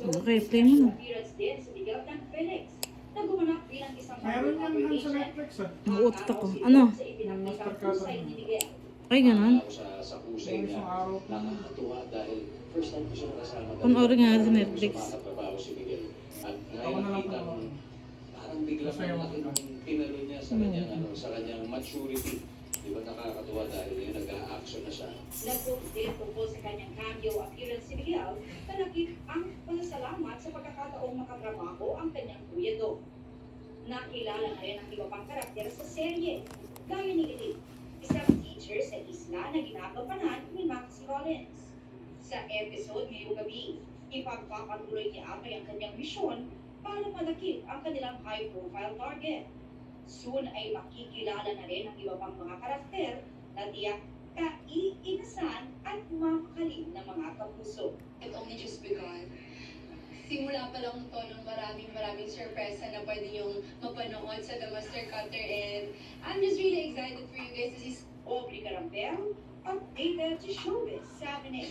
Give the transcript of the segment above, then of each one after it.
Okay, play mo na. appearance din si Miguel ng Felix na gumanap bilang isang Meron yan lang sa Netflix Nauutot ako. Ano? sa ipinakitang husay ni Miguel. Ay, ganun. Sa husay Isang niya, araw pa. nakakatuwa dahil first time ko siya nakasama. Panoorin nga sa Netflix. Makatrabaho si Miguel. At Ako ngayon na lang nakita ko, panoorin. parang biglang Masaya malaki ako. ng tinalo niya sa kanyang, sa kanyang maturity. Di ba nakakatuwa dahil yun nag-a-action na siya. Nag-post din tungkol sa kanyang cameo appearance si Miguel na nakit ang pasasalamat sa pagkakataong makatrabaho ang kanyang kuya Do. Nakilala na rin ang iba pang karakter sa serye, gaya ni Elite, isang teacher sa isla na ginagampanan ni Maxie Rollins. Sa episode ngayong gabi, ipagpapatuloy ni Amay ang kanyang misyon para malakip ang kanilang high-profile target. Soon ay makikilala na rin ang iba pang mga karakter na tiyak kaiinasan at mapakalim na mga kapuso. It only just begun. Simula pa lang to ng maraming sorpresa na pwede yung mapanood sa The Master Cutter, and I'm just really excited for you guys to see. Aubrey Carambel, updated to Showbiz 7A.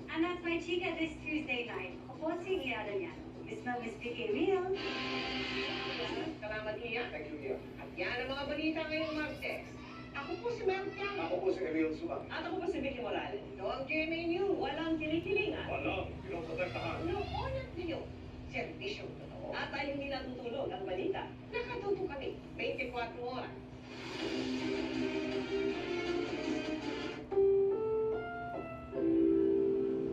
And that's my chica this Tuesday night. Ako si Iada niya. Miss Mel, Miss Vicky Real. Salamat niya, Julia. At yan ang mga balita ngayong Martes. Ako po si Mel Tiang. Ako po si Emil Subang. At ako po si Vicky Morales. Ito ang GMA News. Walang kinikilingan. Walang pinoprotektahan. Noonan niyo. Serbisyong totoo. At ay hindi natutulog ang balita. Nakatuto kami. 24 oras.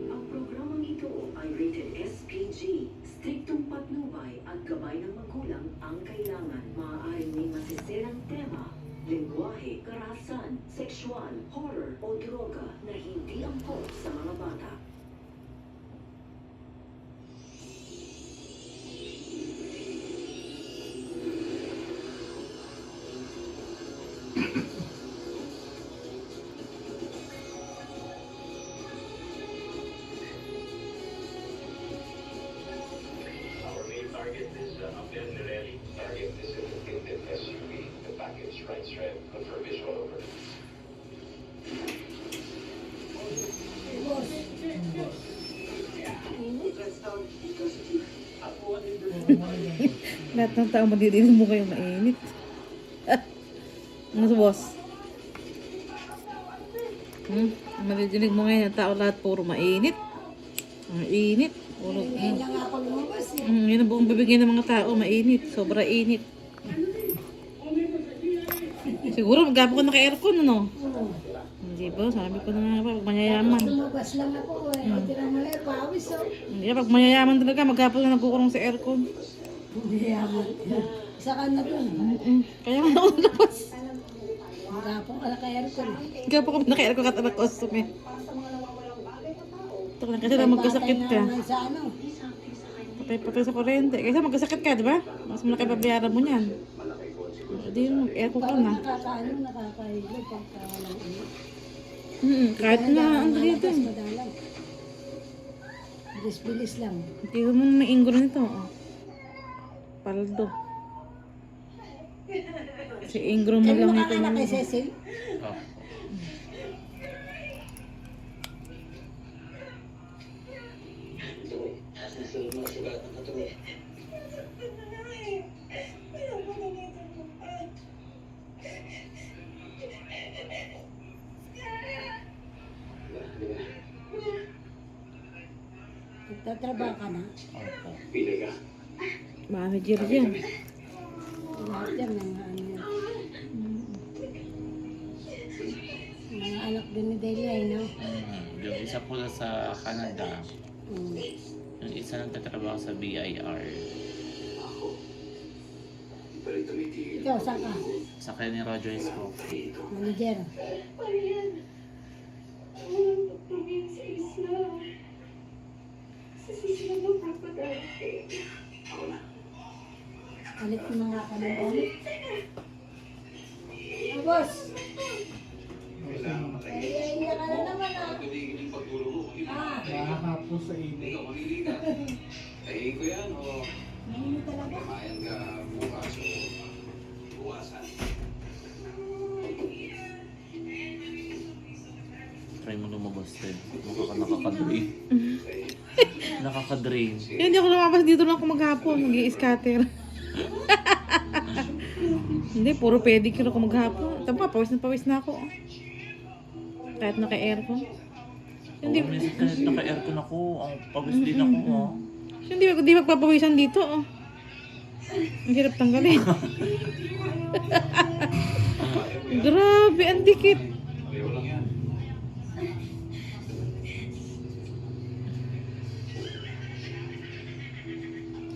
Ang programang ito ay rated SPG. Striktong patnubay at gabay ng magulang ang kailangan. Maaaring may masisirang tema, lengguwahe, karahasan, sexual, horror o droga na hindi angkop sa mga bata. Our main target is Abdel Nerelli. Target is a tinted SUV. The package rights red. Confirm visual over. Lahat ng tao madidinig mo kayo mainit. Ano sa boss? Madidinig mo ngayon ang tao lahat puro mainit. Ang init. Puro, Ngayon lang ako lumabas eh. yun ang buong bibigyan ng mga tao, mainit. Sobra init. Siguro magkapo ko naka-aircon, ano? Hindi ba? Sabi ko na nga pa, pag mayayaman. Lumabas lang ako eh. Tira mo lang, pawis oh. Hindi, pag mayayaman talaga, magkapo na nagkukulong sa aircon. Hindi yaman. Isa ka na dun. Kaya nga ako nalabas. Magapong ka na kay aircon. Magkapo ka naka-aircon ka talaga costume. Ito lang kasi lang magkasakit ka. Patay sa ano. Patay sa kuryente. Kasi magkasakit ka, di ba? Mas malaki babayaran mo niyan. Hindi, mag-aircon ka Parang na. nakakahilo pagka walang init. Kahit na, ang dito. Malakas madalang. Bilis-bilis lang. Hindi mo may ingro nito. Oh. Paldo. Si ingro mo Kaya lang mo ito. kakana kay Cecil? Nasa mga sugat ng katawan. Nagtatrabaho ka na? Pili ka. Manager yan. Lahat yan, mga ano yan. Mga anak din ni Delia, no? Yung isa po sa Canada, Mm. yung isa nagtatrabaho sa BIR. Ako. Di pa rin tumitigil. Ikaw, saan ka? Sa kanya ni Roger Esco. Manager. Ako na. Alit mo nga ka ng ulit. Ah, boss! Kailangan matay. Ay, ka na naman ah. Tumigil yung pagtulog mo. Ah, Nakakapos sa init. Ikaw mamili ka. Tayin ko yan o nainit talaga. kamayan ka bukas o buwasan. Try mo lumabas din. Mukha ka nakakaduwi. Nakaka-drain. Kaya hindi ako lumabas dito lang ako maghapon. Mag-i-scatter. Hindi, puro pedicure ako maghapon. Tama, pawis na ako. Kahit naka-aircon. Hindi. Oo, minsan kahit naka-aircon ako, ang pagos din ako. Oh. Hindi magpapawisan dito. Oh. Ang hirap tanggalin. Grabe, ang dikit.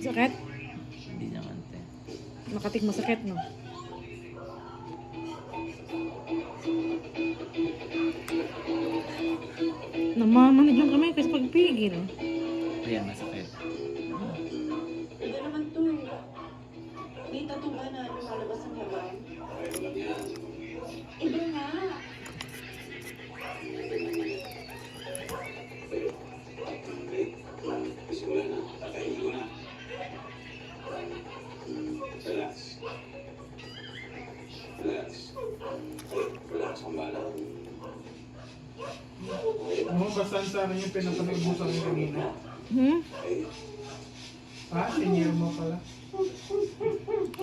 Sakit? Hindi naman, te. Makatik masakit, no? Namamanid yung kamay kasi pagpigil. Ayan, masakit. Iba naman to eh. May tattoo ba na lumalabas ang laban? Iba nga. Simula na. Tatayin ko na. Relax. Relax. Relax ang bala. Ano, bastahan sa akin yung pinapanood mo sa akin kanina. Hmm? Senior mo pala.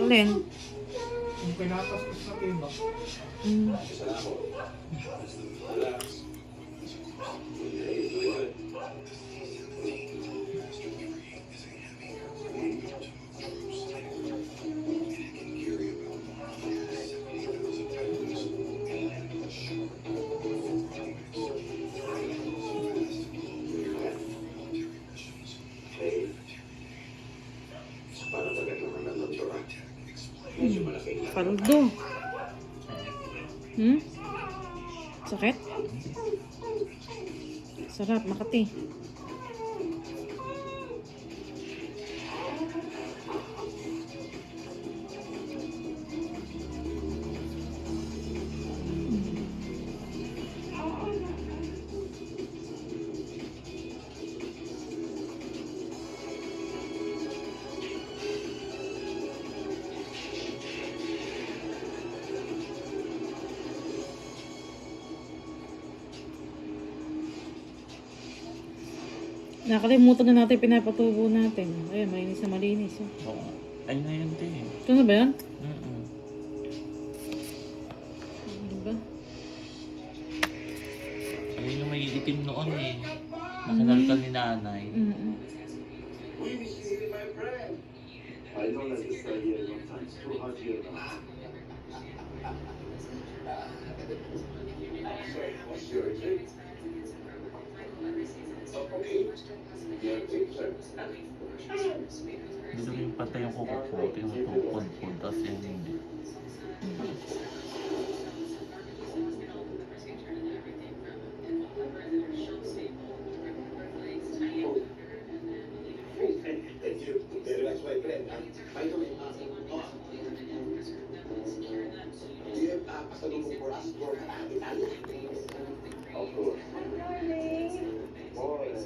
Alin? Yung pinapastos na tiba. Hmm. Isa na ako. Relax. Okay, doing good. Okay. Para tagal naman ng doktora. Medyo malaki na. Paldo. Hmm? Sakit? Sarap, Makati. Nakalimutan na natin pinapatubo natin. Ayun, malinis na malinis. Oh. Oo. Ay na yun, te. Ito na ba yan? Mm-mm. Diba? Ayun yung may itim noon eh. Nakinalkal ni nanay. Mm-mm. We miss you, my friend. I don't understand you sometimes. Too hard to hear. Sorry, what's your drink? Oh, okay. Your drink, sir. Gusto ko yung patay yung kuko ko. Tinutupod-pod. Tapos yan hindi. Thank you. Relax, my friend. By the way, do you have pasalubong for us for Of course. Boy. Oo, ayun.